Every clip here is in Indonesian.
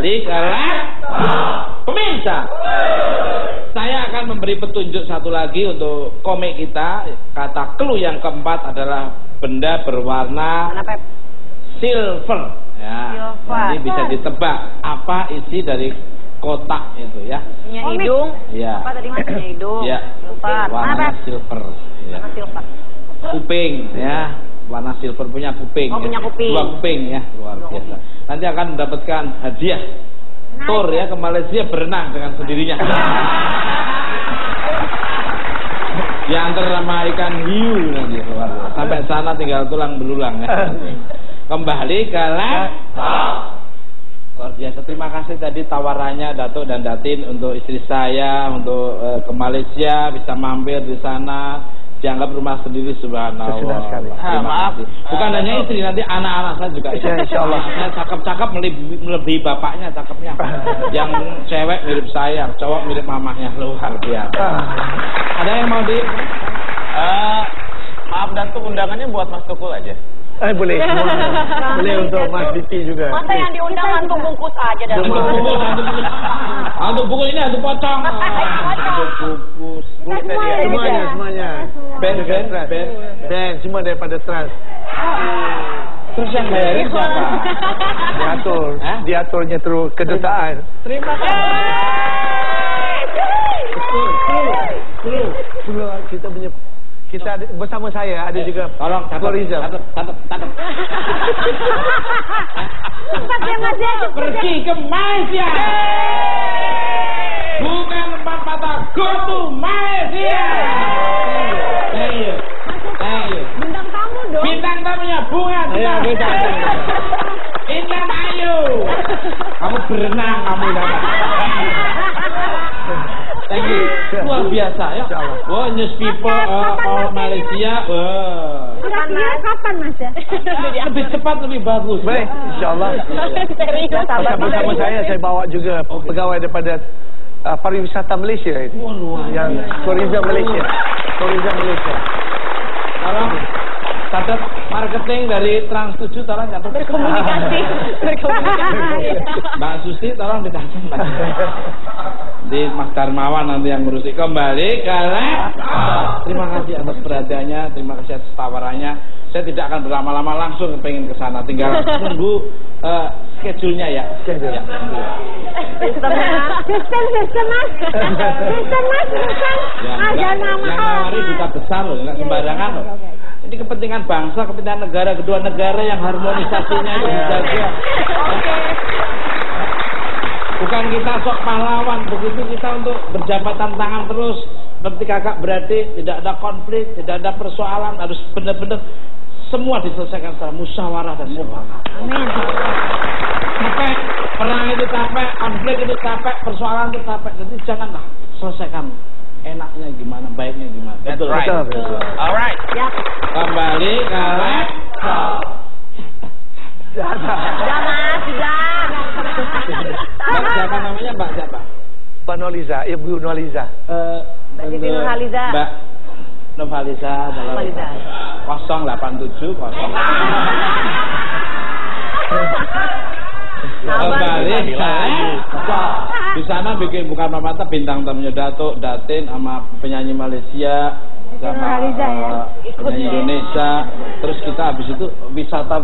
Kembali ke laptop. Pemirsa, saya akan memberi petunjuk satu lagi untuk komik kita. Kata clue yang keempat adalah benda berwarna silver. Ya, nanti bisa ditebak apa isi dari kotak itu ya. Punya hidung. Ya. Apa tadi Mas? Punya hidung. Ya. Lupa. Warna silver. Ya. Warna silver. Kuping ya. Warna silver punya kuping. Oh, punya kuping. Dua kuping ya, luar biasa. Nanti akan mendapatkan hadiah. Tour ya ke Malaysia berenang dengan sendirinya. Diantar sama ikan hiu nanti luar biasa. Sampai sana tinggal tulang belulang ya. Kembali ke laptop. Luar biasa, terima kasih tadi tawarannya Datuk dan Datin untuk istri saya untuk ke Malaysia, bisa mampir di sana, dianggap rumah sendiri, subhanallah. Sudah sekali. Maaf, bukan hanya istri, nanti anak-anak saya juga. Insyaallah. Cakep-cakep melebihi bapaknya, cakepnya. Yang cewek mirip saya, cowok mirip mamahnya, luar biasa. Ada yang mau di? Maaf Datuk, undangannya buat Mas Tukul aja. Boleh semua. Boleh untuk Mas Diki juga. Masa yang diundang hantu bungkus aja dan Hantu bungkus ini hantu pocong. Hantu bungkus. Semuanya. Band semua daripada Trans. Terus yang bayarin siapa? Diaturnya terus kedutaan. Terima kasih. Kita bersama saya ada juga. Tolong tourism. Catat. Pergi ke Malaysia. Bunga lembah mata go to Malaysia. Ayo. bintang tamu dong. Bintang tamunya Bunga. Intan ayo. Kamu berenang kamu dapat. Thank you. Luar biasa ya. Wah, news people all Malaysia. Wah. Kira-kira kapan Mas ya? Lebih cepat lebih bagus. Baik, insyaallah. Bersama saya bawa juga pegawai daripada pariwisata Malaysia itu. Yang tourism Malaysia. Tolong catat marketing dari Trans 7 tolong catat. Berkomunikasi. Mbak Susi tolong dicatat. Di Mas Darmawan nanti yang ngurusi. Kembali ke laptop. Terima kasih atas perhatiannya, terima kasih atas tawarannya. Saya tidak akan berlama-lama, langsung pengen ke sana. Tinggal tunggu schedule-nya ya. Schedule. Sistem Mas. Yang nawari duta besar loh, nggak sembarangan loh. Ini kepentingan bangsa, kepentingan negara, kedua negara yang harmonisasinya itu dijaga. Bukan kita sok pahlawan, begitu kita untuk berjabatan tangan terus seperti kakak beradik, tidak ada konflik, tidak ada persoalan, harus benar-benar semua diselesaikan secara musyawarah dan mufakat. Amin. Capek, perang itu capek, konflik itu capek, persoalan itu capek. Jadi janganlah selesaikan enaknya gimana, baiknya gimana. Betul. Alright. Ya. Kembali ke laptop. Sudah Mas, sudah. Mbak siapa namanya, Mbak siapa? Mbak Noliza, Ibu Noliza. Mbak Siti Nurhaliza. Mbak Nurhaliza 087 Kembali di sana bikin bukan mata bintang tamunya Datuk, Datin sama penyanyi Malaysia sama penyanyi Indonesia. Terus kita habis itu wisata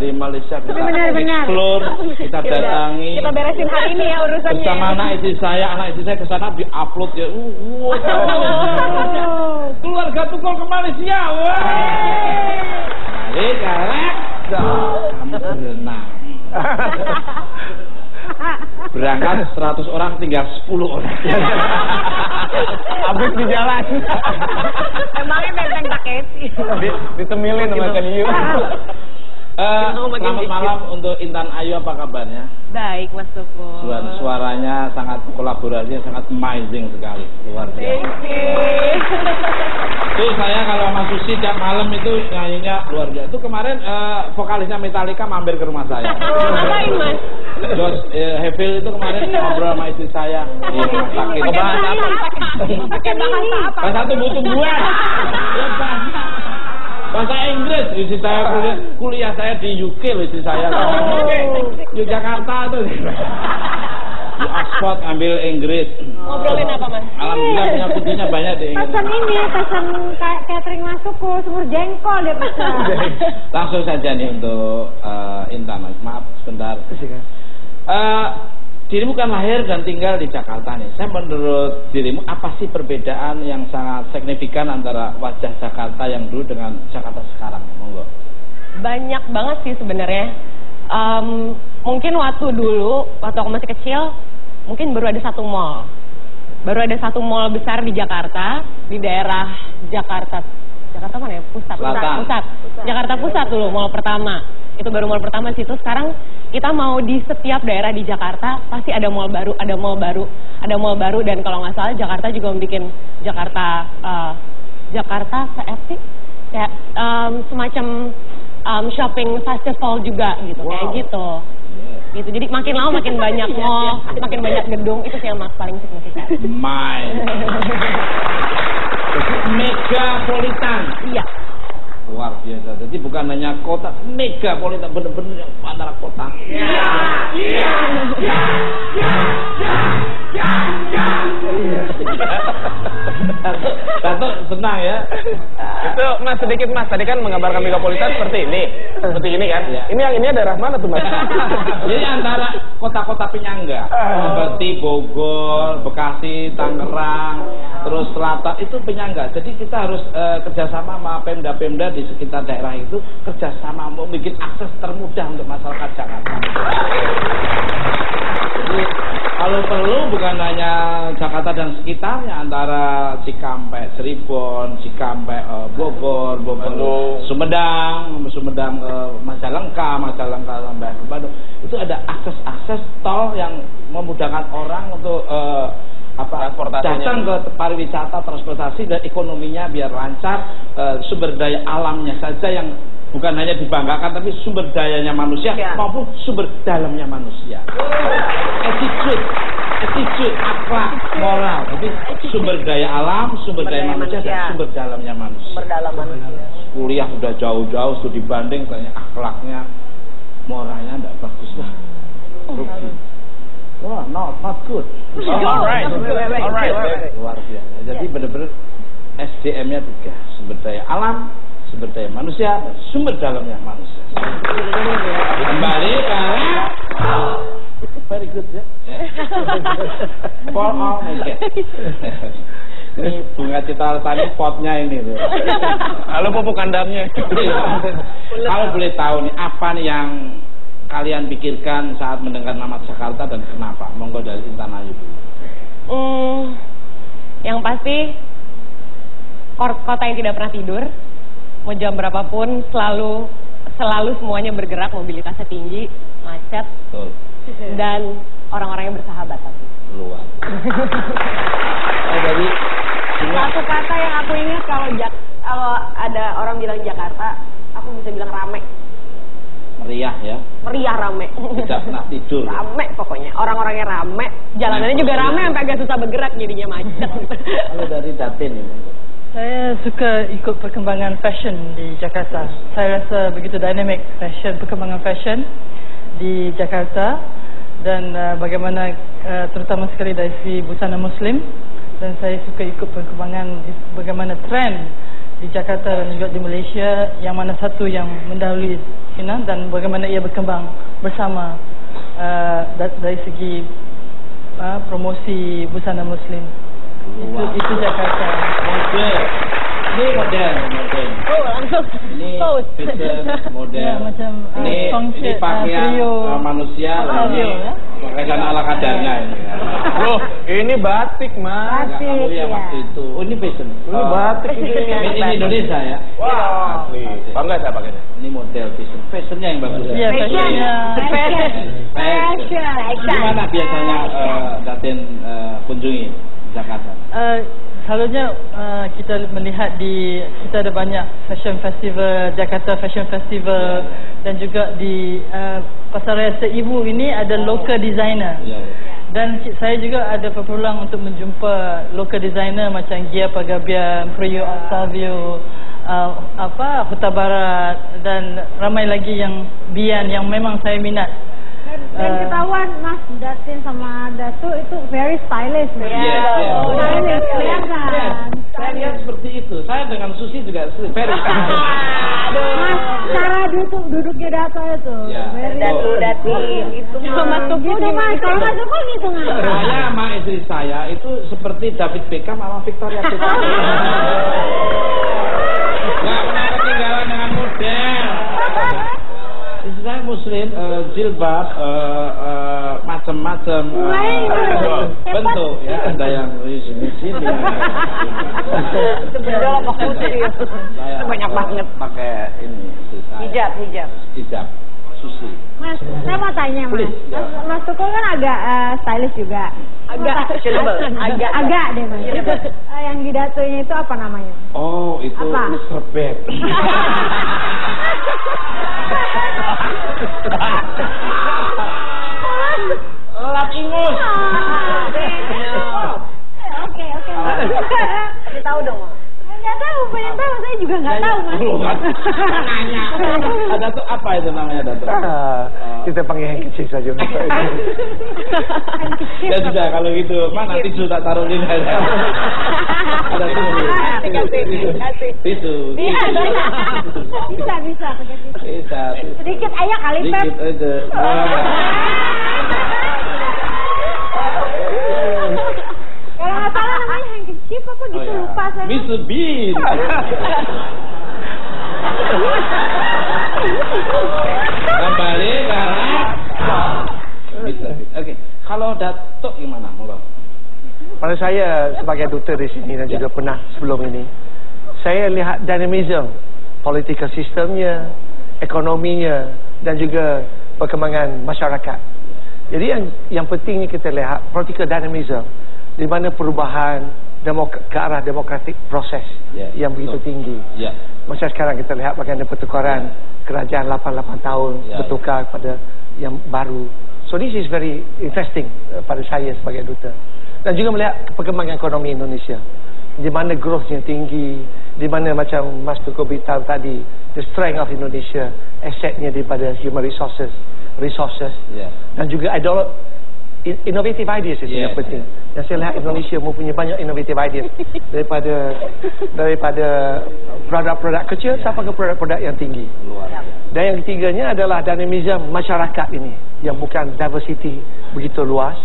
di Malaysia kita explore, kita datangi. Kita beresin hari ini ya urusannya. Bersama anak istri saya ke sana di-upload ya. Keluarga Tukul ke Malaysia. Wah. Balik karek. Berenang. Berangkat 100 orang tinggal 10 orang. Habis di jalan. Emangnya benteng Takeshi. Ditemilin sama ikan hiu. Selamat malam untuk Intan Ayu, apa kabarnya? Baik Mas Tukul. Suaranya sangat kolaborasinya sangat amazing sekali, luar biasa. Itu saya kalau sama Susi tiap malam itu nyanyinya luar biasa. Itu kemarin vokalisnya Metallica mampir ke rumah saya. Ngapain Mas? Josh Hefil itu kemarin ngobrol sama istri saya di rumah sakit. Bahasa apa? Pakai bahasa apa? Bahasa satu butuh buat. Bahasa Inggris, istri saya kuliah saya di UK loh, istri saya. Yogyakarta tuh. Di Oxford ambil Inggris. Ngobrolin apa, Mas? Alhamdulillah punya pujinya banyak di Inggris. Pesan catering Masukku, semur jengkol dia pesan. Langsung saja nih untuk Intan, maaf sebentar. Dirimu kan lahir dan tinggal di Jakarta nih. Saya menurut dirimu apa sih perbedaan yang sangat signifikan antara wajah Jakarta yang dulu dengan Jakarta sekarang? Monggo. Banyak banget sih sebenarnya. Mungkin waktu aku masih kecil, mungkin baru ada satu mall. Baru ada satu mall besar di Jakarta, di daerah Jakarta mana ya? Pusat. Jakarta Pusat dulu, mall pertama. Itu baru mall pertama situ. Sekarang kita mau di setiap daerah di Jakarta pasti ada mall baru, dan kalau nggak salah Jakarta juga membuat Jakarta sih kayak semacam shopping festival juga gitu, kayak gitu. Gitu. Jadi makin lama makin banyak mall, makin banyak gedung, itu sih yang paling signifikan. Megapolitan. Iya. Luar biasa. Jadi bukan hanya kota, megapolitan, bener-bener yang antara kota. Datuk senang ya. Itu Mas sedikit Mas, tadi kan menggambarkan megapolitan seperti ini kan? Ya. Ini yang ini daerah mana tuh Mas? Jadi antara kota-kota penyangga seperti Bogor, Bekasi, Tangerang, terus Selatan itu penyangga. Jadi kita harus kerjasama sama Pemda-Pemda di sekitar daerah itu, kerjasama untuk bikin akses termudah untuk masyarakat Jakarta. Jadi kalau perlu bukan hanya Jakarta dan sekitarnya, antara Cikampek, Cirebon, Cikampek, Bogor, Sumedang, Majalengka sampai ke Bandung. Itu ada akses tol yang memudahkan orang untuk datang ke pariwisata, transportasi dan ekonominya biar lancar. Sumber daya alamnya saja yang bukan hanya dibanggakan, tapi sumber dayanya manusia maupun sumber dalamnya manusia. Attitude, akhlak, moral. Jadi sumber daya alam, sumber daya manusia, dan sumber dalamnya manusia. Sumber dalam manusia. Kuliah sudah jauh-jauh studi banding, katanya akhlaknya, moralnya tidak bagus lah. Rugi. Wah, not good. Alright. Luar biasa. Jadi benar-benar SDM-nya 3, sumber daya alam, sumber daya manusia, dan sumber dalamnya manusia. Kembali ke very good ya. For all naked. Ini bunga Citra Lestari potnya ini tuh. Halo pupuk kandangnya. Kalau boleh tahu nih, apa nih yang kalian pikirkan saat mendengar nama Jakarta dan kenapa? Monggo dari Intan Ayu. Yang pasti kota yang tidak pernah tidur, mau jam berapapun selalu semuanya bergerak, mobilitasnya tinggi, macet. Betul. Dan orang-orang yang bersahabat tapi. Luar. Jadi Satu kata yang aku ingat kalau ada orang bilang Jakarta, aku bisa bilang rame. meriah ya. Meriah, rame. Tidak pernah tidur. Rame pokoknya. Orang-orangnya rame. Jalanannya juga rame sampai agak susah bergerak jadinya macet. Kalau dari Datin ini. Saya suka ikut perkembangan fashion di Jakarta. Saya rasa begitu dynamic perkembangan fashion di Jakarta dan bagaimana terutama sekali dari segi busana Muslim, dan saya suka ikut perkembangan bagaimana trend di Jakarta dan juga di Malaysia, yang mana satu yang mendahului China dan bagaimana ia berkembang bersama dari segi promosi busana Muslim. Itu Jakarta. Model. Ini model. Oh, langsung ini fashion model. Ya, macam ini pakaian manusia, ini pakaian ala kadarnya ini. Loh, ini batik, Mas. Batik, Kamu ya waktu itu. Oh, ini fashion. Ini batik ini. Ini Indonesia ya. Wah, asli. Bangga saya pakainya. Ini model fashion. Fashionnya yang bagus. Iya, fashionnya. Fashion. Gimana biasanya Datin kunjungi Jakarta? Selalunya kita melihat kita ada banyak fashion festival, Jakarta Fashion Festival, dan juga di Pasaraya Seibu ini ada local designer. Dan saya juga ada peluang untuk menjumpa local designer macam Gia Pagabian, Priyo Octavio, Huta Barat dan ramai lagi yang Bian yang memang saya minat. Dan ketahuan Mas Datin sama Datu itu very stylish. Stylish, kelihatan. Saya lihat seperti itu. Saya dengan Susi juga very Mas, cara duduknya Datu itu. Datu itu Mas Tuku gitu Mas. Kalau Mas Tuku gitu Mas. Saya sama istri saya itu seperti David Beckham sama Victoria Beckham. Nggak pernah ketinggalan dengan model. Istri saya Muslim, jilbab, macam-macam bentuk ya, ada yang di sini. Sebenarnya apa putih ya? Banyak banget. Pakai ini. Hijab. Susi. Mas, saya mau tanya Mas. Mas Tuku kan agak stylish juga. Agak deh Mas. Itu yang di Datunya itu apa namanya? Oh, itu serbet. Lap ingus. Oke. Kasih tahu dong. Nggak tahu, pengen tahu. Saya juga nggak tahu Mas. Nanya. Ada tuh apa itu namanya Datuk? Kita panggil yang kecil saja. Ya sudah kalau gitu, mana tisu tak taruh di sana. Ada tisu. Bisa. Sedikit aja kali Pep. Sedikit aja. Kalau nggak salah namanya handkerchief apa gitu lupa saya. Mr. Bean. Kembali Oke, kalau Datuk gimana, Monggo? Pada saya sebagai duta di sini dan juga pernah sebelum ini, saya lihat dinamism, political sistemnya, ekonominya dan juga perkembangan masyarakat. Jadi yang pentingnya kita lihat political dynamism, di mana perubahan ke arah demokratik proses yang begitu tinggi. Macam sekarang kita lihat bagaimana pertukaran kerajaan 88 tahun bertukar pada yang baru. So this is very interesting pada saya sebagai duta. Dan juga melihat perkembangan ekonomi Indonesia, di mana growth-nya tinggi, di mana macam Mas Tuku beritahu tadi, the strength of Indonesia, asetnya daripada human resources, dan juga innovative ideas itu yang penting. Dan saya lihat Indonesia mempunyai banyak innovative ideas daripada produk-produk kecil sampai ke produk-produk yang tinggi. Dan yang ketiganya adalah dynamism masyarakat ini, yang bukan diversity begitu luas,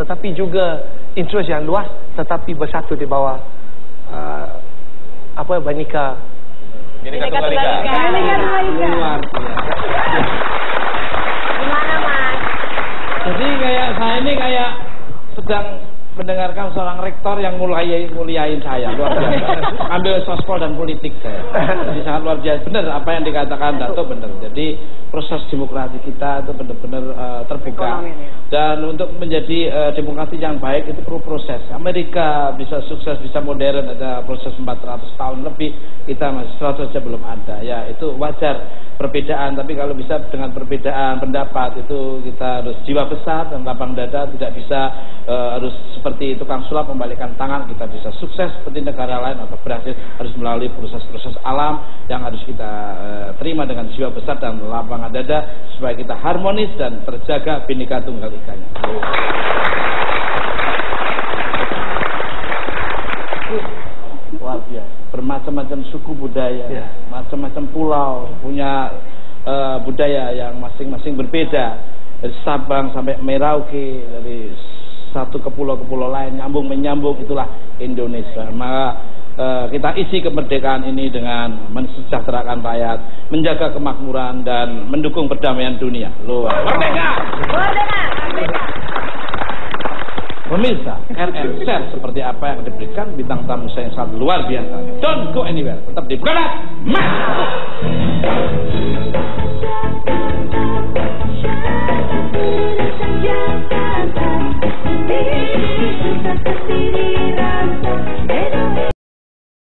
tetapi juga interest yang luas, tetapi bersatu di bawah Bhinneka Tunggal Ika. Gimana Mas? Jadi kayak saya ini kayak sedang mendengarkan seorang rektor yang muliain saya, luar biasa. Ambil sospol dan politik saya. Jadi sangat luar biasa. Benar apa yang dikatakan Datuk, benar. Jadi proses demokrasi kita itu benar-benar terbuka. Dan untuk menjadi demokrasi yang baik itu perlu proses. Amerika bisa sukses, bisa modern, ada proses 400 tahun lebih. Kita masih 100 saja belum ada. Ya itu wajar perbedaan, tapi kalau bisa dengan perbedaan pendapat itu kita harus jiwa besar dan lapang dada, tidak bisa harus seperti tukang sulap membalikkan tangan. Kita bisa sukses seperti negara lain atau berhasil harus melalui proses-proses alam yang harus kita terima dengan jiwa besar dan lapangan dada supaya kita harmonis dan terjaga Bhinneka Tunggal Ikanya. Luar biasa. Bermacam-macam suku budaya, macam-macam pulau punya budaya yang masing-masing berbeda. Dari Sabang sampai Merauke, dari satu ke pulau lain, nyambung-menyambung, itulah Indonesia. Maka kita isi kemerdekaan ini dengan mensejahterakan rakyat, menjaga kemakmuran dan mendukung perdamaian dunia. Luar. Merdeka! Pemirsa, RN Share seperti apa yang diberikan bintang tamu saya yang sangat luar biasa. Don't go anywhere, tetap di Berat Mas.